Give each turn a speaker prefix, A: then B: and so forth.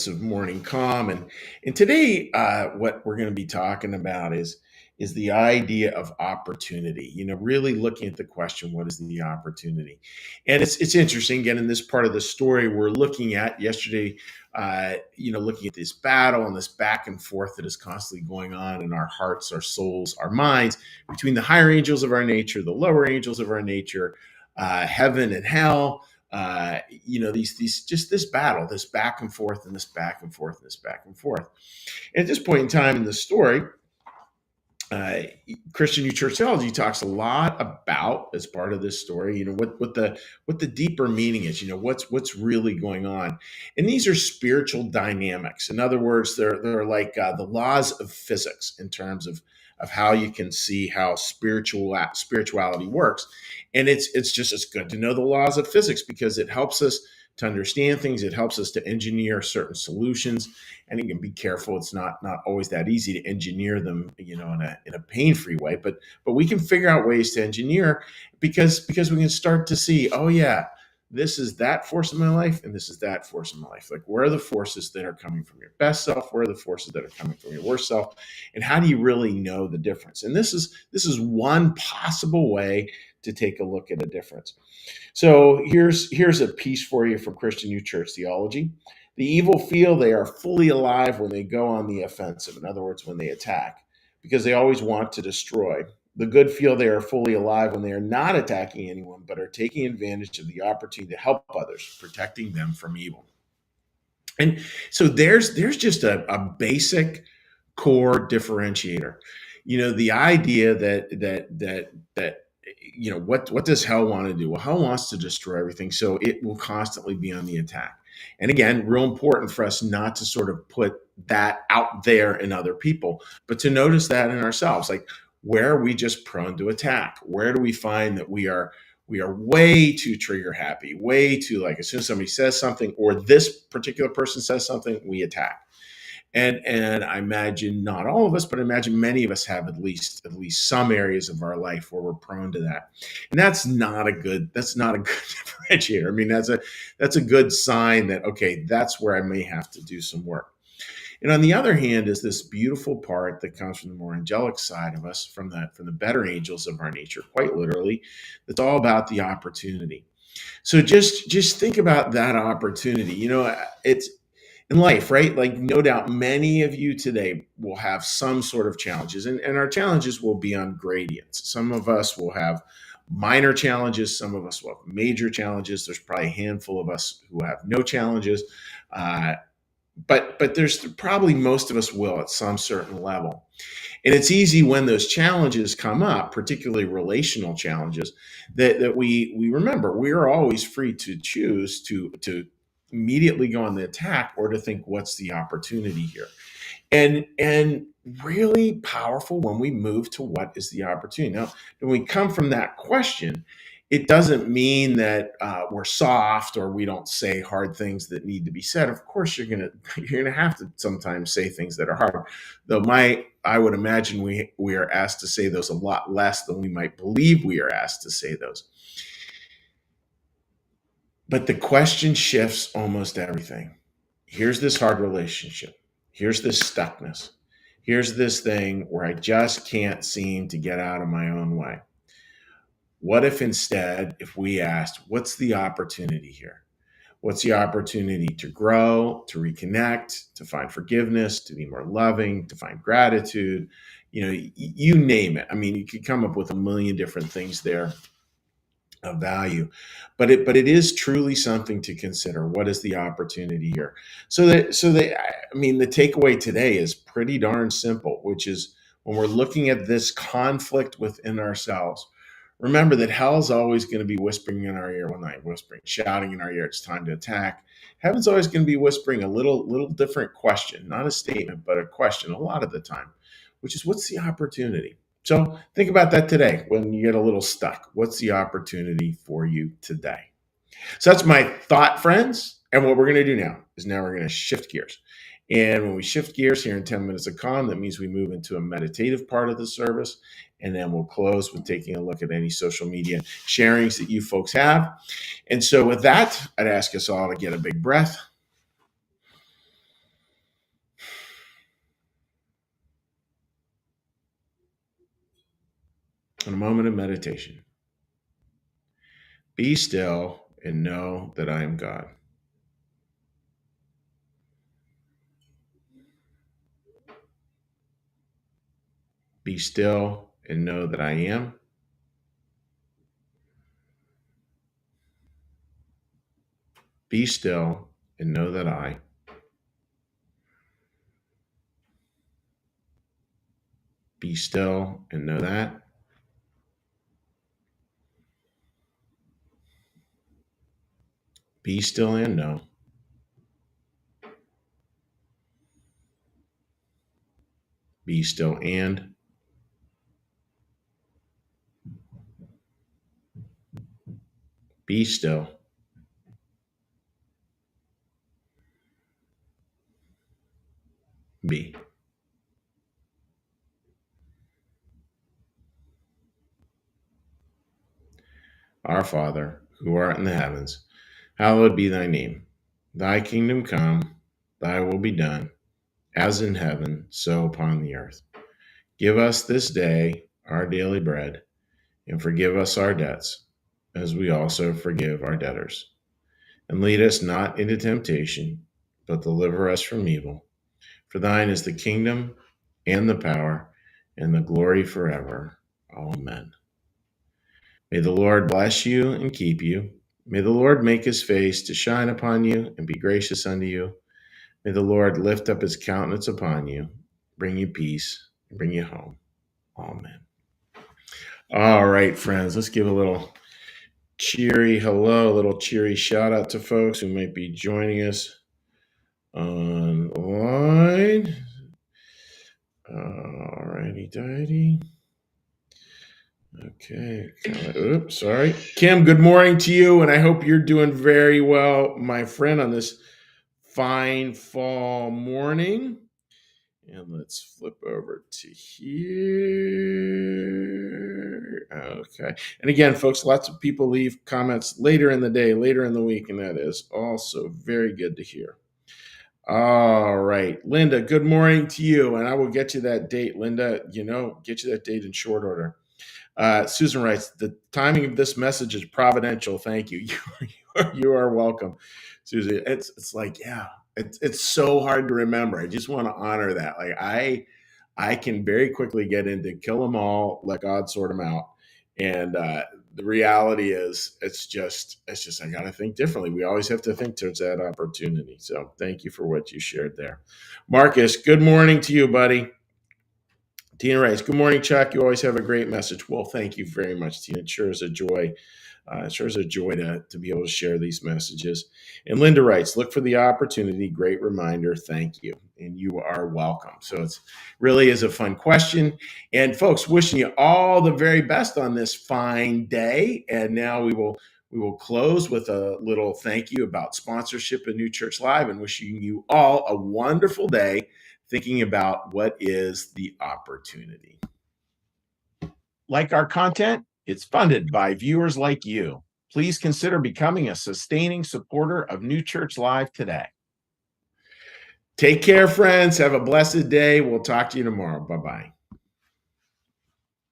A: of morning calm. And today, what we're going to be talking about is the idea of opportunity. Really looking at the question, what is the opportunity? And it's interesting. Again, in this part of the story, we're looking at yesterday. Looking at this battle and this back and forth that is constantly going on in our hearts, our souls, our minds, between the higher angels of our nature, the lower angels of our nature, heaven and hell. These just this battle, this back and forth, and this back and forth, and this back and forth. And at this point in time in the story, uh, Christian New Church Theology talks a lot about, as part of this story, what the deeper meaning is. What's really going on, and these are spiritual dynamics. In other words, they're like the laws of physics in terms of how you can see how spirituality works. And it's just as good to know the laws of physics because it helps us to understand things. It helps us to engineer certain solutions, and you can be careful. It's not always that easy to engineer them, in a pain-free way. But we can figure out ways to engineer because we can start to see, oh yeah, this is that force in my life, and this is that force in my life. Like, where are the forces that are coming from your best self? Where are the forces that are coming from your worst self? And how do you really know the difference? And this is one possible way to take a look at a difference. So here's a piece for you from Christian New Church Theology. The evil feel they are fully alive when they go on the offensive. In other words, when they attack, because they always want to destroy. The good feel they are fully alive when they are not attacking anyone, but are taking advantage of the opportunity to help others, protecting them from evil. And so there's just a basic core differentiator. The idea that what does hell want to do? Well, hell wants to destroy everything, so it will constantly be on the attack. And again, real important for us not to sort of put that out there in other people, but to notice that in ourselves. Like, where are we just prone to attack? Where do we find that we are way too trigger happy, way too, like, as soon as somebody says something or this particular person says something, we attack. And I imagine not all of us, but I imagine many of us have at least some areas of our life where we're prone to that. And that's not a good differentiator. I mean, that's a good sign that, okay, that's where I may have to do some work. And on the other hand is this beautiful part that comes from the more angelic side of us, from the better angels of our nature, quite literally. That's all about the opportunity. So just think about that opportunity. It's in life, right? Like, no doubt many of you today will have some sort of challenges, and our challenges will be on gradients. Some of us will have minor challenges, some of us will have major challenges. There's probably a handful of us who have no challenges. Uh, but there's probably most of us will at some certain level. And it's easy when those challenges come up, particularly relational challenges, that we remember we are always free to choose to immediately go on the attack or to think, what's the opportunity here? And really powerful when we move to what is the opportunity. Now, when we come from that question, it doesn't mean that we're soft or we don't say hard things that need to be said. Of course, you're gonna have to sometimes say things that are hard. Though I would imagine we are asked to say those a lot less than we might believe we are asked to say those. But the question shifts almost everything. Here's this hard relationship. Here's this stuckness. Here's this thing where I just can't seem to get out of my own way. What if instead, if we asked, what's the opportunity here? What's the opportunity to grow, to reconnect, to find forgiveness, to be more loving, to find gratitude? You name it. I mean, you could come up with a million different things there of value, but it is truly something to consider. What is the opportunity here? I mean, the takeaway today is pretty darn simple, which is, when we're looking at this conflict within ourselves, remember that hell's always going to be whispering in our ear. Well, not whispering, shouting in our ear, it's time to attack. Heaven's always going to be whispering a little different question, not a statement, but a question a lot of the time, which is, what's the opportunity? So think about that today when you get a little stuck. What's the opportunity for you today? So that's my thought, friends. And what we're going to do now we're going to shift gears. And when we shift gears here in 10 minutes of calm, that means we move into a meditative part of the service. And then we'll close with taking a look at any social media sharings that you folks have. And so with that, I'd ask us all to get a big breath. in a moment of meditation. Be still and know that I am God. Be still and know that I am. Be still and know that I. Be still and know that. Be still and know. Be still and. Be still. Be. Our Father, who art in the heavens, hallowed be thy name. Thy kingdom come, thy will be done, as in heaven, so upon the earth. Give us this day our daily bread, and forgive us our debts, as we also forgive our debtors. And lead us not into temptation, but deliver us from evil. For thine is the kingdom, and the power, and the glory forever. Amen. May the Lord bless you and keep you. May the Lord make his face to shine upon you and be gracious unto you. May the Lord lift up his countenance upon you, bring you peace, and bring you home. Amen. All right, friends, let's give a little cheery hello, a little cheery shout out to folks who might be joining us online. All righty, tighty. Okay. Oops, sorry. Kim, good morning to you, and I hope you're doing very well, my friend, on this fine fall morning. And let's flip over to here. Okay. And again, folks, lots of people leave comments later in the day, later in the week, and that is also very good to hear. All right. Linda, good morning to you. And I will get you that date, Linda. Get you that date in short order. Susan writes, the timing of this message is providential. Thank you. You are welcome, Susan. It's like, yeah, it's so hard to remember. I just want to honor that. Like I can very quickly get into kill them all, let God sort them out. And the reality is it's just I got to think differently. We always have to think towards that opportunity. So thank you for what you shared there. Marcus, good morning to you, buddy. Tina writes, good morning, Chuck. You always have a great message. Well, thank you very much, Tina. It sure is a joy. To be able to share these messages. And Linda writes, look for the opportunity. Great reminder. Thank you. And you are welcome. So it really is a fun question. And folks, wishing you all the very best on this fine day. And now we will close with a little thank you about sponsorship of New Church Live and wishing you all a wonderful day thinking about what is the opportunity. Like our content? It's funded by viewers like you. Please consider becoming a sustaining supporter of New Church Live today. Take care, friends. Have a blessed day. We'll talk to you tomorrow. Bye-bye.